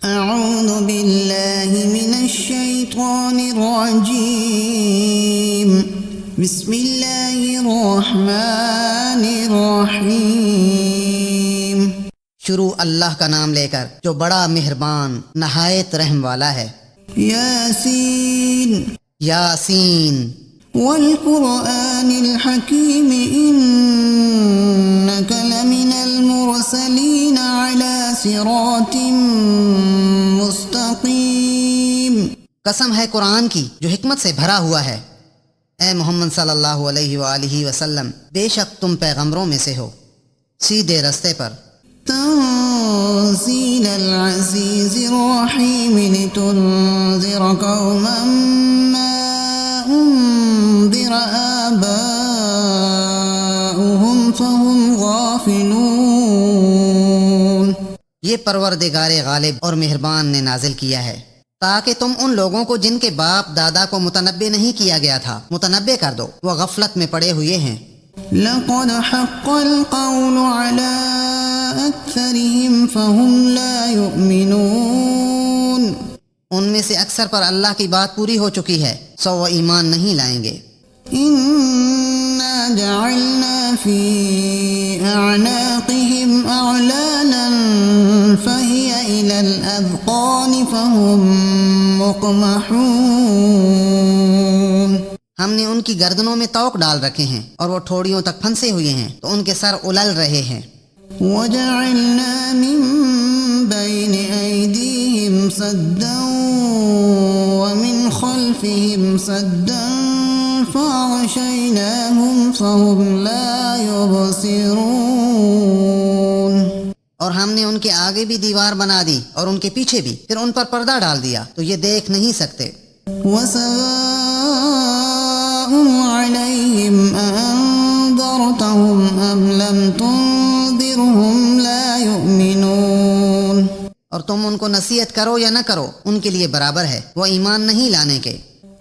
أعوذ بالله من الشيطان الرجيم بسم الله الرحمن الرحيم شروع اللہ کا نام لے کر جو بڑا مہربان نہایت رحم والا ہے۔ ياسين یاسین والقرآن الحكيم إنك لمن المرسلين على صراط مستقيم۔ قسم ہے قرآن کی جو حکمت سے بھرا ہوا ہے، اے محمد صلی اللہ علیہ وآلہ وسلم، بے شک تم پیغمبروں میں سے ہو، سیدھے رستے پر۔ تنزيل العزيز الرحيم لتنذر قوما ما أنذر آباؤهم فهم غافلون۔ یہ پروردگار غالب اور مہربان نے نازل کیا ہے تاکہ تم ان لوگوں کو جن کے باپ دادا کو متنبع نہیں کیا گیا تھا متنبع کر دو، وہ غفلت میں پڑے ہوئے ہیں۔ لقد حق القول على أكثرهم فهم لا يؤمنون۔ ان میں سے اکثر پر اللہ کی بات پوری ہو چکی ہے، سو وہ ایمان نہیں لائیں گے۔ إنا جعلنا في أعناقهم أغلالا فهي إلى الأذقان فهم مقمحون۔ ہم نے ان کی گردنوں میں طوق ڈال رکھے ہیں اور وہ ٹھوڑیوں تک پھنسے ہوئے ہیں تو ان کے سر الل رہے ہیں۔ وجعلنا من بين أيديهم سدا ومن خلفهم سدا فأغشيناهم فهم لا يبصرون۔ اور ہم نے ان کے آگے بھی دیوار بنا دی اور ان کے پیچھے بھی، پھر ان پر پردہ ڈال دیا تو یہ دیکھ نہیں سکتے۔ وسواء عليهم أأنذرتهم أم لم تنذرهم لا يؤمنون۔ اور تم ان کو نصیحت کرو یا نہ کرو، ان کے لیے برابر ہے، وہ ایمان نہیں لانے کے۔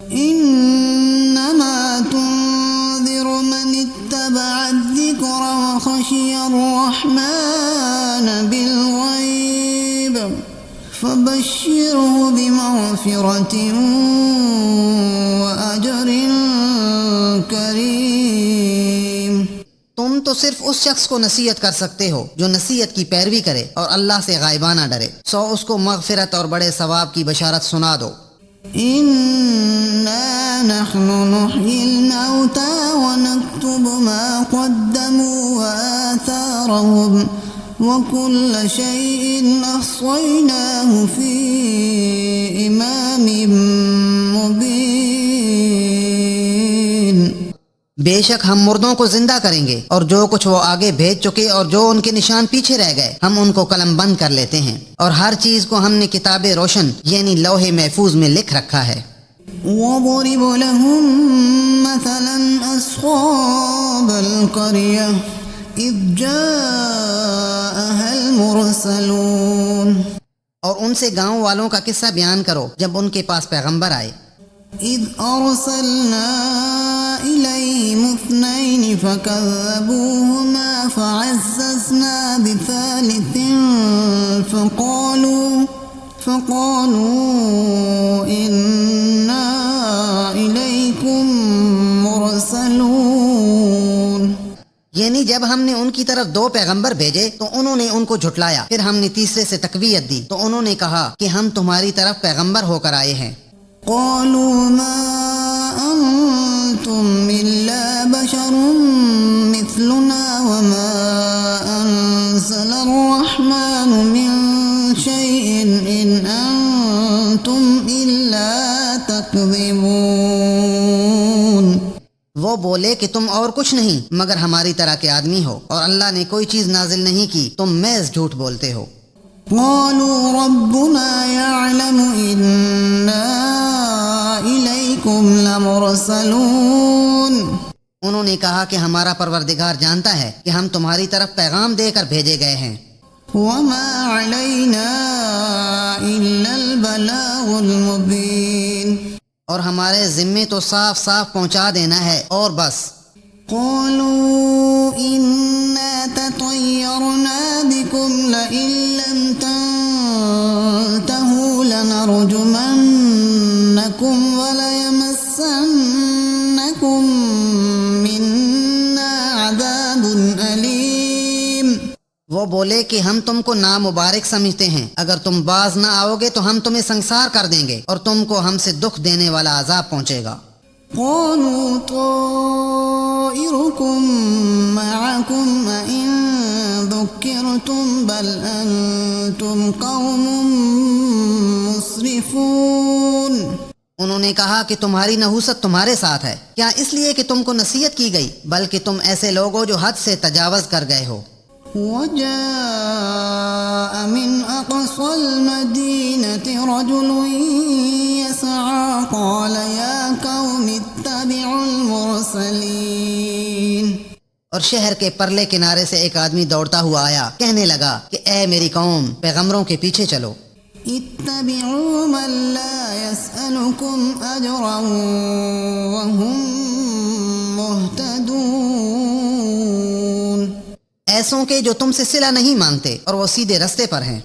إنما تنذر من اتبع الذكر وخشي الرحمن بالغيب فبشره بمغفرة وأجر كريم۔ تم تو صرف اس شخص کو نصیحت کر سکتے ہو جو نصیحت کی پیروی کرے اور اللہ سے غائبانہ ڈرے، سو اس کو مغفرت اور بڑے ثواب کی بشارت سنا دو۔ إنا نحن نحيي الموتى ونكتب ما قدموا وآثارهم وكل شيء أحصيناه في إمام مبين۔ بے شک ہم مردوں کو زندہ کریں گے اور جو کچھ وہ آگے بھیج چکے اور جو ان کے نشان پیچھے رہ گئے ہم ان کو قلم بند کر لیتے ہیں، اور ہر چیز کو ہم نے کتاب روشن یعنی لوح محفوظ میں لکھ رکھا ہے۔ وَاضْرِبْ لَهُم مَّثَلًا أَصْحَابَ الْقَرْيَةِ إِذْ جَاءَهَا الْمُرْسَلُونَ۔ اور ان سے گاؤں والوں کا قصہ بیان کرو جب ان کے پاس پیغمبر آئے۔ إِذْ أَرْسَلْنَا إِلَيْهِمُ اثْنَيْنِ فَكَذَّبُوهُمَا فَعَزَّزْنَا بِثَالِثٍ فَقَالُوا إِنَّا إِلَيْكُمْ مُرْسَلُونَ۔ یعنی جب ہم نے ان کی طرف 2 پیغمبر بھیجے تو انہوں نے ان کو جھٹلایا، پھر ہم نے تیسرے سے تقویت دی تو انہوں نے کہا کہ ہم تمہاری طرف پیغمبر ہو کر آئے ہیں۔ قالوا ما أنتم إلا بشر مثلنا وما أنزل الرحمن من شيء إن أنتم إلا تكذبون۔ وہ بولے کہ تم اور کچھ نہیں مگر ہماری طرح کے آدمی ہو، اور اللہ نے کوئی چیز نازل نہیں کی، تم محض جھوٹ بولتے ہو۔ قالوا ربنا يعلم إنا إليكم لمرسلون۔ انہوں نے کہا کہ ہمارا پروردگار جانتا ہے کہ ہم تمہاری طرف پیغام دے کر بھیجے گئے ہیں۔ وما علينا إلا البلاغ المبين۔ اور ہمارے ذمے تو صاف صاف پہنچا دینا ہے اور بس۔ قالوا إنا تطيرنا بكم لئن لم تنتهوا وہ بولے کہ ہم تم کو نامبارک سمجھتے ہیں، اگر تم باز نہ آؤ گے تو ہم تمہیں سنسار کر دیں گے اور تم کو ہم سے دکھ دینے والا عذاب پہنچے گا۔ قالوا طائركم معكم أئن ذكرتم بل أنتم قوم مسرفون۔ انہوں نے کہا کہ تمہاری نحوست تمہارے ساتھ ہے، کیا اس لیے کہ تم کو نصیحت کی گئی، بلکہ تم ایسے لوگ ہو جو حد سے تجاوز کر گئے ہو۔ وجاء من أقصى المدينة رجل يسعى قال يا قوم اتبعوا المرسلين۔ اور شہر کے پرلے کنارے سے ایک آدمی دوڑتا ہوا آیا، کہنے لگا کہ اے میری قوم، پیغمبروں کے پیچھے چلو۔ اتبعوا من لا يسألكم أجرا وهم مهتدون۔ ایسوں کے جو تم سے صلہ نہیں مانگتے اور وہ سیدھے رستے پر ہیں۔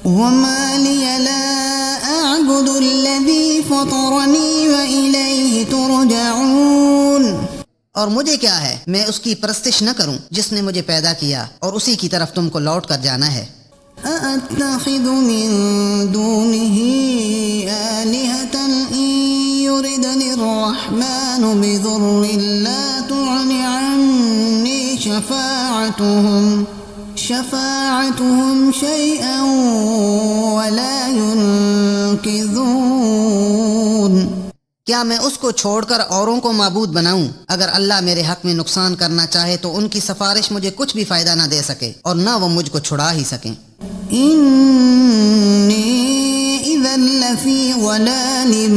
وما لي لا أعبد الذي فطرني وإليه ترجعون۔ اور مجھے کیا ہے، میں اس کی پرستش نہ کروں جس نے مجھے پیدا کیا اور اسی کی طرف تم کو لوٹ کر جانا ہے۔ أأتخذ من دونه آلهة إن يردني الرحمن بضر لا تغن عني شفاعتهم شيئا ولا ينقذون۔ کیا میں اس کو چھوڑ کر اوروں کو معبود بناؤں؟ اگر اللہ میرے حق میں نقصان کرنا چاہے تو ان کی سفارش مجھے کچھ بھی فائدہ نہ دے سکے اور نہ وہ مجھ کو چھڑا ہی سکیں۔ إني إذا لفي ضلال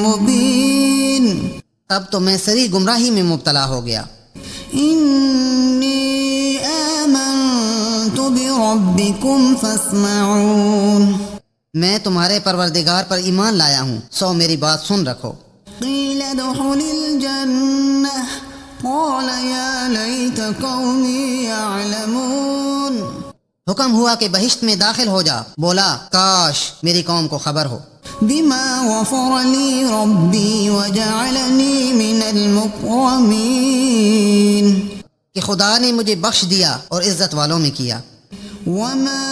مبين۔ تب تو میں سری گمراہی میں مبتلا ہو گیا۔ إني آمنت بربكم فاسمعون۔ میں تمہارے پروردگار پر ایمان لایا ہوں، سو میری بات سن رکھو۔ قيل ادخل الجنة قال يا ليت قومي يعلمون۔ حکم ہوا کہ بہشت میں داخل ہو جا، بولا کاش میری قوم کو خبر ہو۔ بما غفر لي ربي وجعلني من المكرمين۔ کہ خدا نے مجھے بخش دیا اور عزت والوں میں کیا۔ وما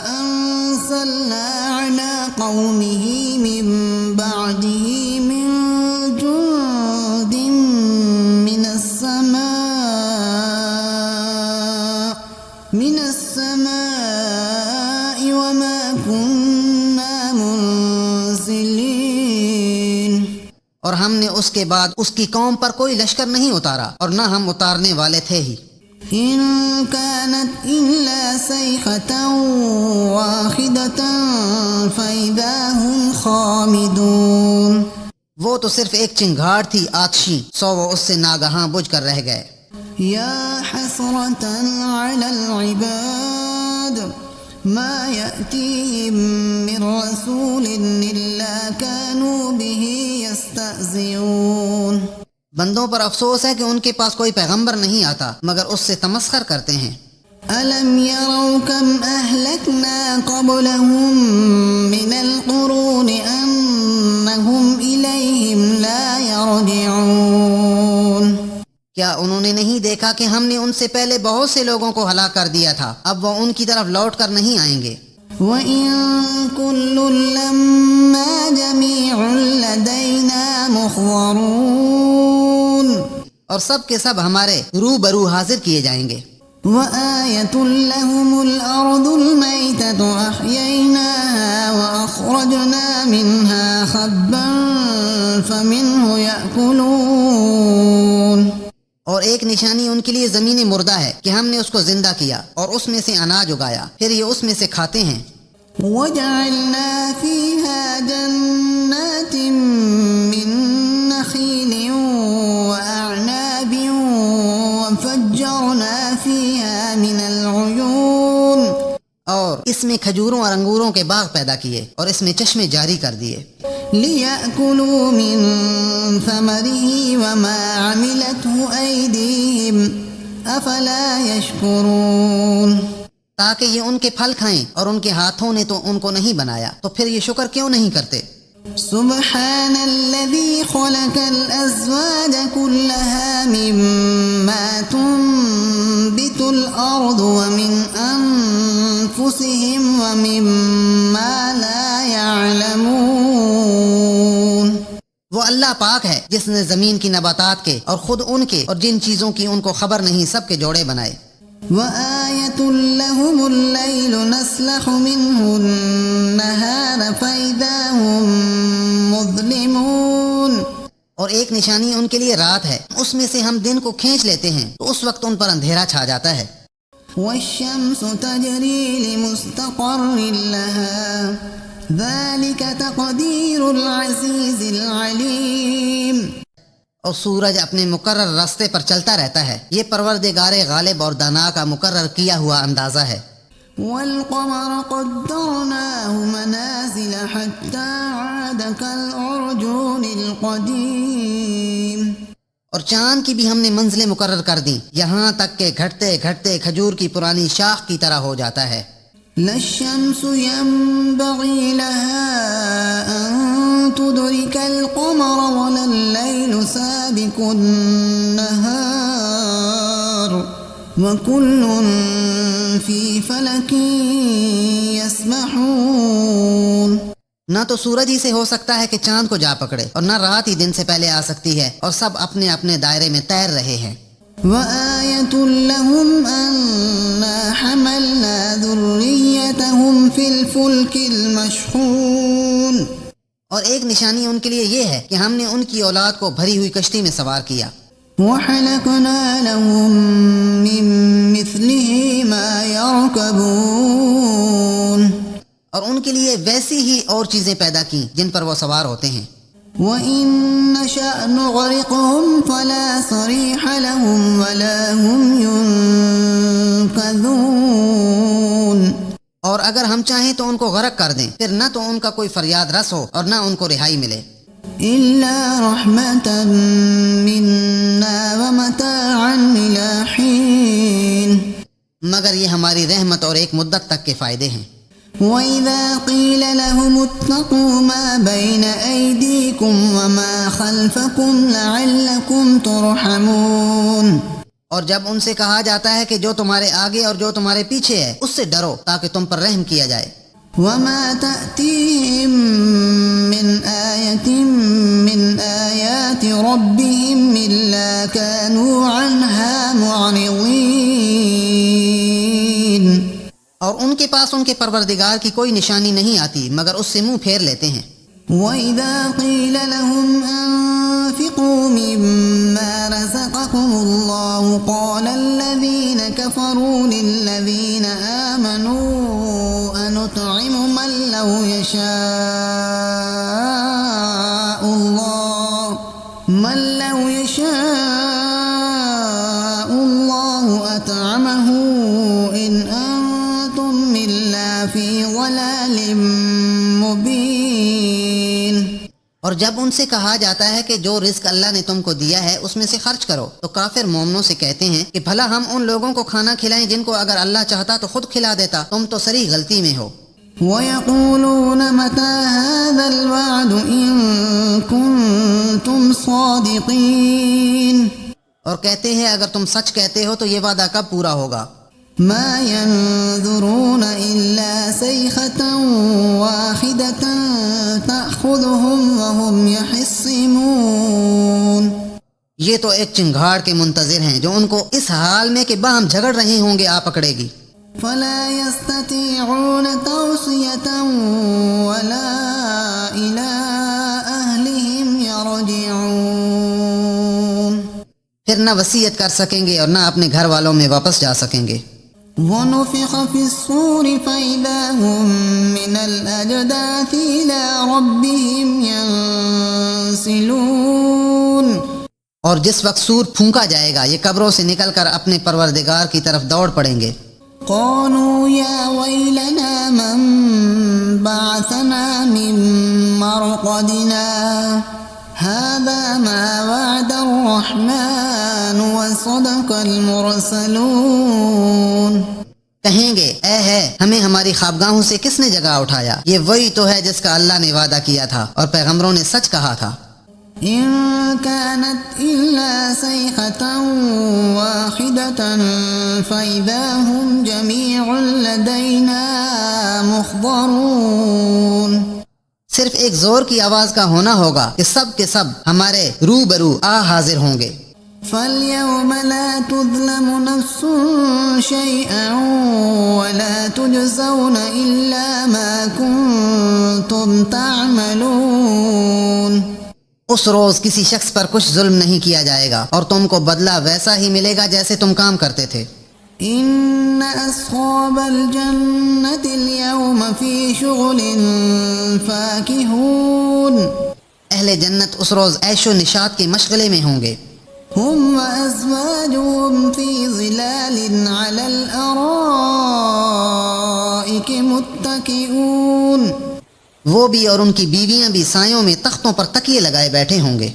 أرسلنا على قومه من بعده من جند من السماء وما كنا منزلين۔ اور ہم نے اس کے بعد اس کی قوم پر کوئی لشکر نہیں اتارا اور نہ ہم اتارنے والے تھے ہی۔ إن كانت إلا صيحة واحدة فإذا هم خامدون۔ وہ تو صرف ایک چنگھاڑ تھی آتشی، سو وہ اس سے ناگہاں بجھ کر رہ گئے۔ يا حسرة على العباد ما يأتيهم من رسول إلا كانوا به يستهزئون۔ بندوں پر افسوس ہے کہ ان کے پاس کوئی پیغمبر نہیں آتا مگر اس سے تمسخر کرتے ہیں۔ ألم يروا كم أهلكنا قبلهم من القرون أنهم إليهم لا يرجعون۔ کیا انہوں نے نہیں دیکھا کہ ہم نے ان سے پہلے بہت سے لوگوں کو ہلاک کر دیا تھا، اب وہ ان کی طرف لوٹ کر نہیں آئیں گے۔ وَإِن كُلٌّ لَّمَّا جَمِيعٌ لَّدَيْنَا مُحْضَرُونَ۔ اور سب کے سب ہمارے روبرو حاضر کیے جائیں گے۔ وَآيَةٌ لَّهُمُ الْأَرْضُ الْمَيْتَةُ أَحْيَيْنَاهَا وَأَخْرَجْنَا مِنْهَا حَبًّا فَمِنْهُ يَأْكُلُونَ۔ اور ایک نشانی ان کے لیے زمین مردہ ہے کہ ہم نے اس کو زندہ کیا اور اس میں سے اناج اگایا، پھر یہ اس میں سے کھاتے ہیں۔ وَجَعَلْنَا فِيهَا جَنَّاتٍ مِّن نَّخِيلٍ وَأَعْنَابٍ وَفَجَّرْنَا فِيهَا مِنَ الْعُيُونِ۔ اور اس میں کھجوروں اور انگوروں کے باغ پیدا کیے اور اس میں چشمے جاری کر دیے۔ لِيَأْكُلُوا مِن ثَمَرِهِ وَمَا عَمِلَتْهُ أَيْدِيهِمْ أَفَلَا يَشْكُرُونَ۔ تاکہ یہ ان کے پھل کھائیں اور ان کے ہاتھوں نے تو ان کو نہیں بنایا، تو پھر یہ شکر کیوں نہیں کرتے؟ سبحان الذي خلق الأزواج كلها مما تنبت تنبت الأرض ومن أنفسهم ومما لا يعلمون۔ وہ اللہ پاک ہے جس نے زمین کی نباتات کے اور خود ان کے اور جن چیزوں کی ان کو خبر نہیں سب کے جوڑے بنائے۔ وآية لهم الليل نسلخ منه النهار فإذا هم مظلمون۔ اور ایک نشانی ان کے لیے رات ہے، اس میں سے ہم دن کو کھینچ لیتے ہیں تو اس وقت ان پر اندھیرا چھا جاتا ہے۔ والشمس تجري لمستقر لها ذلك تقدير العزيز العليم۔ اور سورج اپنے مقرر راستے پر چلتا رہتا ہے، یہ پروردگار غالب اور دانا کا مقرر کیا ہوا اندازہ ہے۔ والقمر قدرناه منازل حتى عاد كالعرجون القديم۔ اور چاند کی بھی ہم نے منزلیں مقرر کر دیں یہاں تک کہ گھٹتے گھٹتے کھجور کی پرانی شاخ کی طرح ہو جاتا ہے۔ لا الشمس ينبغي لها أن تدرك القمر ولا الليل سابق النهار وكل في فلك يسبحون۔ نہ تو سورج ہی سے ہو سکتا ہے کہ چاند کو جا پکڑے، اور نہ رات ہی دن سے پہلے آ سکتی ہے، اور سب اپنے اپنے دائرے میں تیر رہے ہیں۔ وآية لهم أنا حملنا ذريتهم في الفلك المشحون۔ اور ایک نشانی ان کے لیے یہ ہے کہ ہم نے ان کی اولاد کو بھری ہوئی کشتی میں سوار کیا۔ وخلقنا لهم من مثله ما يركبون۔ اور ان کے لیے ویسی ہی اور چیزیں پیدا کی جن پر وہ سوار ہوتے ہیں۔ وَإِن نَّشَأْ نُغْرِقْهُمْ فَلَا صَرِيحَ لَهُمْ وَلَا هُمْ يُنقَذُونَ۔ اور اگر ہم چاہیں تو ان کو غرق کر دیں، پھر نہ تو ان کا کوئی فریاد رس ہو اور نہ ان کو رہائی ملے۔ إِلَّا رَحْمَةً مِّنَّا وَمَتَاعًا إِلَىٰ حِينٍ۔ مگر یہ ہماری رحمت اور ایک مدت تک کے فائدے ہیں۔ وَإِذَا قِيلَ لَهُمُ اتَّقُوا مَا بَيْنَ أَيْدِيكُمْ وَمَا خَلْفَكُمْ لَعَلَّكُمْ تُرْحَمُونَ۔ اور جب ان سے کہا جاتا ہے کہ جو تمہارے آگے اور جو تمہارے پیچھے ہے اس سے ڈرو تاکہ تم پر رحم کیا جائے۔ وَمَا تَأْتِيهِم مِّنْ آيَةٍ مِّنْ آيَاتِ رَبِّهِمْ إِلَّا كَانُوا عَنْهَا مُعْرِضِينَ۔ اور ان کے پاس ان کے پروردگار کی کوئی نشانی نہیں آتی مگر اس سے منہ پھیر لیتے ہیں۔ وَإِذَا قِيلَ لَهُمْ أَنفِقُوا مِمَّا رَزَقَكُمُ اللَّهُ قَالَ الَّذِينَ كَفَرُوا لِلَّذِينَ آمَنُوا أَنُطْعِمُ مَن لَّوْ يَشَاءُ اللَّهُ أَطْعَمَهُ إِنْ أَنتُمْ إِلَّا فِي ضَلَالٍ مُّبِينٍ۔ اور جب ان سے کہا جاتا ہے کہ جو رزق اللہ نے تم کو دیا ہے اس میں سے خرچ کرو تو کافر مومنوں سے کہتے ہیں کہ بھلا ہم ان لوگوں کو کھانا کھلائیں جن کو اگر اللہ چاہتا تو خود کھلا دیتا، تم تو سری غلطی میں ہو۔ وَيَقُولُونَ مَتَىٰ هَٰذَا الْوَعْدُ إِن كُنتُمْ صَادِقِينَ۔ اور کہتے ہیں اگر تم سچ کہتے ہو تو یہ وعدہ کب پورا ہوگا؟ مَا يَنظُرُونَ إِلَّا صَيْحَةً وَاحِدَةً تَأْخُذُهُمْ وَهُمْ يَخِصِّمُونَ۔ یہ تو ایک چنگھاڑ کے منتظر ہیں جو ان کو اس حال میں کہ باہم جھگڑ رہے ہوں گے آ پکڑے گی۔ فَلَا يَسْتَطِيعُونَ تَوْصِيَةً وَلَا إِلَىٰ أَهْلِهِمْ يَرْجِعُونَ۔ پھر نہ وصیت کر سکیں گے اور نہ اپنے گھر والوں میں واپس جا سکیں گے۔ وَنُفِخَ فِي الصُّورِ فَإِذَا هُم مِّنَ الْأَجْدَاثِ إِلَىٰ رَبِّهِمْ يَنسِلُونَ۔ اور جس وقت سور پھونکا جائے گا یہ قبروں سے نکل کر اپنے پروردگار کی طرف دوڑ پڑیں گے۔ قَالُوا يَا وَيْلَنَا مَن بَعَثَنَا مِن مَّرْقَدِنَا هَٰذَا مَا وَعَدَ الرَّحْمَٰنُ وَصَدَقَ الْمُرْسَلُونَ۔ کہیں گے اے ہے ہمیں ہماری خوابگاہوں سے کس نے جگہ اٹھایا، یہ وہی تو ہے جس کا اللہ نے وعدہ کیا تھا اور پیغمبروں نے سچ کہا تھا۔ إن كانت إلا صيحة واحدة فإذا هم جميع لدينا محضرون. صرف ایک زور کی آواز کا ہونا ہوگا کہ سب کے سب ہمارے روبرو آ حاضر ہوں گے. فَالْيَوْمَ لَا تُظْلَمُ نَفْسٌ شَيْئًا وَلَا تُجْزَوْنَ إِلَّا مَا كُنتُمْ تَعْمَلُونَ. اس روز کسی شخص پر کچھ ظلم نہیں کیا جائے گا اور تم کو بدلہ ویسا ہی ملے گا جیسے تم کام کرتے تھے. إِنَّ أَصْحَابَ الْجَنَّةِ الْيَوْمَ فِي شُغُلٍ فَاكِهُونَ. اہل جنت اس روز عیش و نشاط کے مشغلے میں ہوں گے. هم وأزواجهم في ظلال على الأرائك متكئون. وہ بھی اور ان کی بیویاں بھی سایوں میں تختوں پر تکیے لگائے بیٹھے ہوں گے.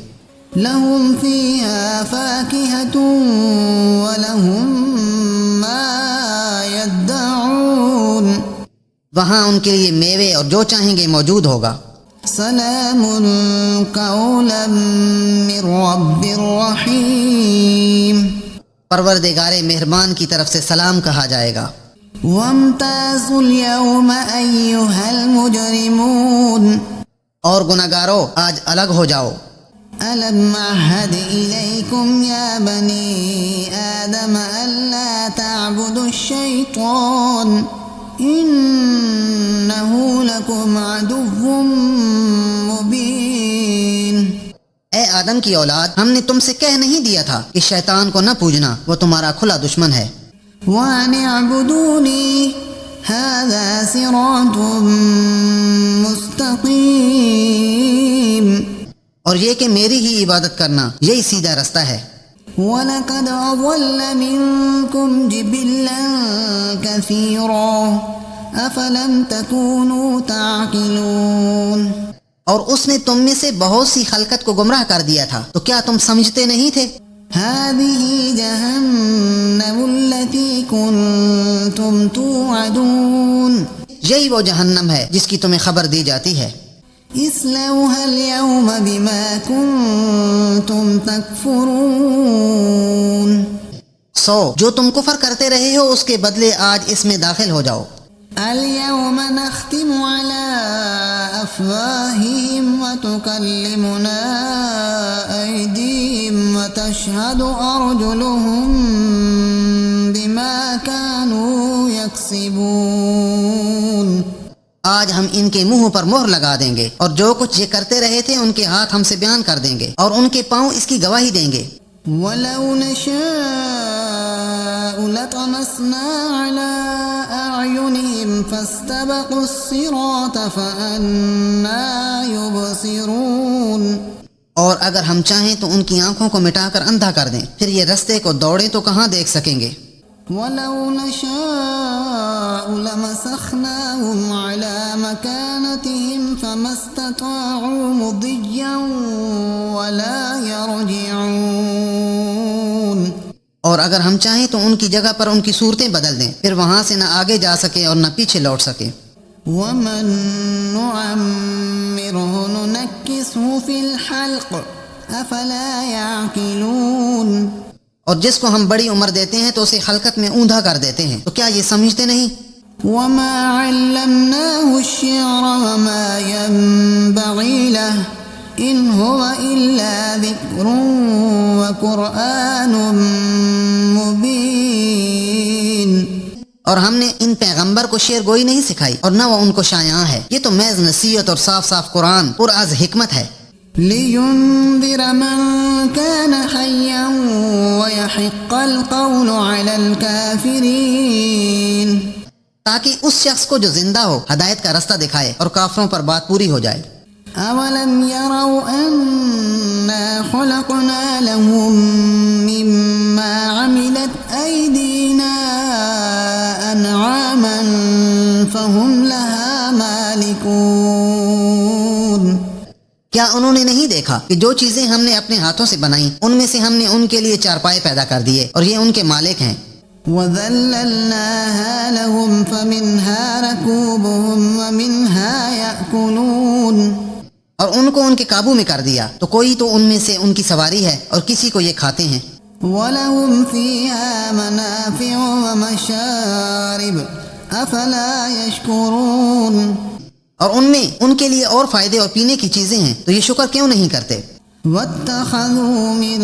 لهم فيها فاكهة ولهم ما يدعون. وہاں ان کے لیے میوے اور جو چاہیں گے موجود ہوگا. سلام قولا من رب رحیم. پروردگار مہربان کی طرف سے سلام کہا جائے گا. وامتازوا اليوم أيها المجرمون. اور گناہگارو آج الگ ہو جاؤ. ألم أعهد إليكم يا بني آدم ألا تعبدوا الشيطان إنه لكم عدو مبين. اے آدم کی اولاد، ہم نے تم سے کہہ نہیں دیا تھا کہ شیطان کو نہ پوجنا، وہ تمہارا کھلا دشمن ہے. وَأَنِ اعْبُدُونِي هَذَا صِرَاطٌ مُسْتَقِيمٌ. اور یہ کہ میری ہی عبادت کرنا یہی سیدھا رستہ ہے. وَلَقَدْ أَضَلَّ مِنكُمْ جِبِلًّا كَثِيرًا أَفَلَمْ تَكُونُوا تَعْقِلُونَ. اور اس نے تم میں سے بہت سی خلقت کو گمراہ کر دیا تھا، تو کیا تم سمجھتے نہیں تھے؟ هَذِهِ جَهَنَّمُ الَّتِي كُنتُمْ تُوعَدُونَ. یہی وہ جہنم ہے جس کی تمہیں خبر دی جاتی ہے. اصلوها اليوم بما كنتم تكفرون. جو تم کفر کرتے رہے ہو اس کے بدلے آج اس میں داخل ہو جاؤ. اليوم نختم على أفواههم وتكلمنا أيديهم وتشهد أرجلهم بما كانوا يكسبون. آج ہم ان کے منہ پر مہر لگا دیں گے اور جو کچھ یہ کرتے رہے تھے ان کے ہاتھ ہم سے بیان کر دیں گے اور ان کے پاؤں اس کی گواہی دیں گے. وَلَوْ نَشَاءُ لَطَمَسْنَا عَلَىٰ أَعْيُنِهِمْ فَاسْتَبَقُوا الصِّرَاطَ فَأَنَّىٰ يُبْصِرُونَ. اور اگر ہم چاہیں تو ان کی آنکھوں کو مٹا کر اندھا کر دیں، پھر یہ رستے کو دوڑیں تو کہاں دیکھ سکیں گے. وَلَوْ نَشَاءُ لَمَسَخْنَاهُمْ عَلَىٰ مَكَانَتِهِمْ فَمَا اسْتَطَاعُوا مُضِيًّا وَلَا يَرْجِعُونَ. اور اگر ہم چاہیں تو ان کی جگہ پر ان کی صورتیں بدل دیں، پھر وہاں سے نہ آگے جا سکیں اور نہ پیچھے لوٹ سکیں. وَمَن نُعَمِّرْهُ نُنَكِّسْهُ فِي الْخَلْقِ أَفَلَا يَعْقِلُونَ. اور جس کو ہم بڑی عمر دیتے ہیں تو اسے خلقت میں اوندھا کر دیتے ہیں، تو کیا یہ سمجھتے نہیں؟ وَمَا عَلَّمْنَاهُ الشِّعْرَ وَمَا يَنبَغِي لَهُ إِنْ هُوَ إِلَّا ذِكْرٌ وَقُرْآنٌ مُبِينٌ. اور ہم نے ان پیغمبر کو شعر گوئی نہیں سکھائی اور نہ وہ ان کو شایعاں ہے، یہ تو محض نصیحت اور صاف صاف قرآن پر از حکمت ہے. لِيُنذِرَ مَن كَانَ حَيًّا وَيَحِقَّ الْقَوْلُ عَلَى الْكَافِرِينَ. تاکہ اس شخص کو جو زندہ ہو ہدایت کا رستہ دکھائے اور کافروں پر بات پوری ہو جائے. أَوَلَمْ يَرَوْا أَنَّا خَلَقْنَا لَهُم مِّمَّا عَمِلَتْ أَيْدِينَا أَنْعَامًا فَهُمْ لَهَا مَالِكُونَ. کیا انہوں نے نہیں دیکھا کہ جو چیزیں ہم نے اپنے ہاتھوں سے بنائیں ان میں سے ہم نے ان کے لیے چارپائے پیدا کر دیے اور یہ ان کے مالک ہیں. وَذَلَّلْنَاهَا لَهُمْ فَمِنْهَا رَكُوبُهُمْ وَمِنْهَا يَأْكُلُونَ. اور ان کو ان کے قابو میں کر دیا، تو کوئی تو ان میں سے ان کی سواری ہے اور کسی کو یہ کھاتے ہیں۔ وَلَهُمْ فِيهَا مَنَافِعُ وَمَشَارِبُ أَفَلَا يَشْكُرُونَ، اور ان میں ان کے لیے اور فائدے اور پینے کی چیزیں ہیں، تو یہ شکر کیوں نہیں کرتے؟ وَاتَّخَذُوا مِن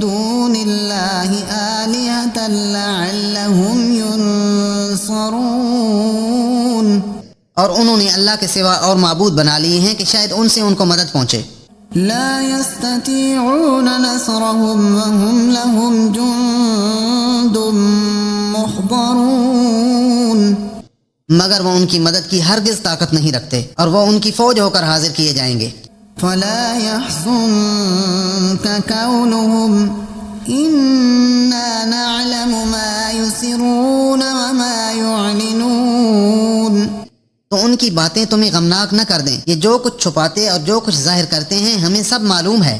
دُونِ اللَّهِ آلِهَةً لَعَلَّهُمْ يُنصَرُونَ، اور انہوں نے اللہ کے سوا اور معبود بنا لیے ہیں کہ شاید ان سے ان کو مدد پہنچے۔ لا يستطيعون نصرهم وهم لهم جند محضرون، مگر وہ ان کی مدد کی ہرگز طاقت نہیں رکھتے اور وہ ان کی فوج ہو کر حاضر کیے جائیں گے۔ فلا يحزنك كونهم إنا نعلم ما يسرون وما يعلنون، تو ان کی باتیں تمہیں غمناک نہ کر دیں، یہ جو کچھ چھپاتے اور جو کچھ ظاہر کرتے ہیں ہمیں سب معلوم ہے۔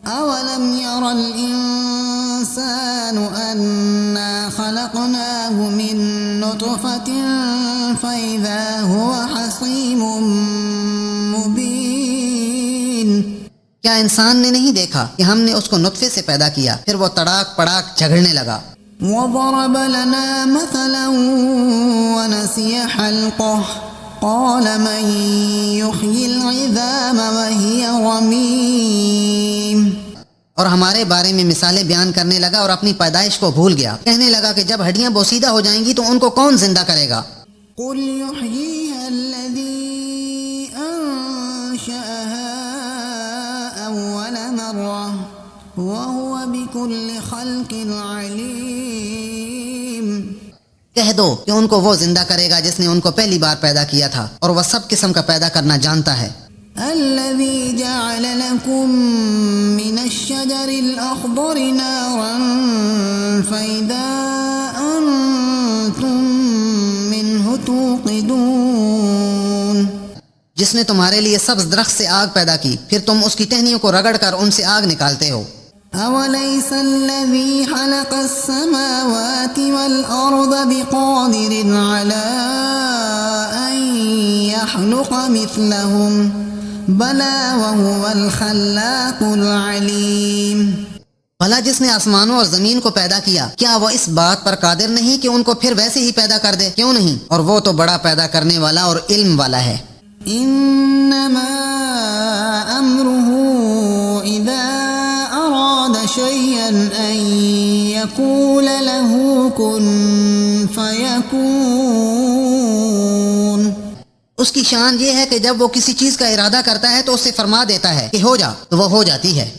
أولم ير الإنسان أنا خلقناه من نطفة فإذا هو خصيم مبين، کیا انسان نے نہیں دیکھا کہ ہم نے اس کو نطفے سے پیدا کیا، پھر وہ تڑاک پڑاک جھگڑنے لگا۔ وضرب لنا مثلا ونسي خلقه قال من يحيي العظام وهي رميم، اور ہمارے بارے میں مثالیں بیان کرنے لگا اور اپنی پیدائش کو بھول گیا، کہنے لگا کہ جب ہڈیاں بوسیدہ ہو جائیں گی تو ان کو کون زندہ کرے گا؟ قل يحييها الذي أنشأها أول مرة وهو بكل خلق عليم، کہہ دو کہ ان کو وہ زندہ کرے گا جس نے ان کو پہلی بار پیدا کیا تھا اور وہ سب قسم کا پیدا کرنا جانتا ہے۔ الذي جعل لكم من الشجر الأخضر نارا فإذا أنتم منه توقدون، جس نے تمہارے لیے سبز درخت سے آگ پیدا کی، پھر تم اس کی ٹہنیوں کو رگڑ کر ان سے آگ نکالتے ہو۔ أوليس الذي خلق السماوات والأرض بقادر على أن يخلق مثلهم بلى وهو الخلاق العليم، بھلا جس نے آسمانوں اور زمین کو پیدا کیا، کیا وہ اس بات پر قادر نہیں کہ ان کو پھر ویسے ہی پیدا کر دے؟ کیوں نہیں، اور وہ تو بڑا پیدا کرنے والا اور علم والا ہے۔ إنما أمره إذا أراد شيئا أن يقول له كن فيكون، اس کی شان یہ ہے کہ جب وہ کسی چیز کا ارادہ کرتا ہے تو اسے فرما دیتا ہے کہ ہو جا، تو وہ ہو جاتی ہے۔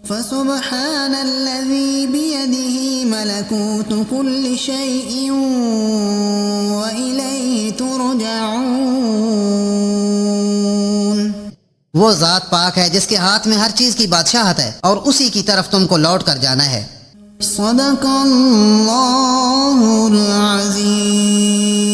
فسبحان الذي بيده ملكوت كل شيء وإليه ترجعون، وہ ذات پاک ہے جس کے ہاتھ میں ہر چیز کی بادشاہت ہے اور اسی کی طرف تم کو لوٹ کر جانا ہے۔ صدق اللہ العظیم۔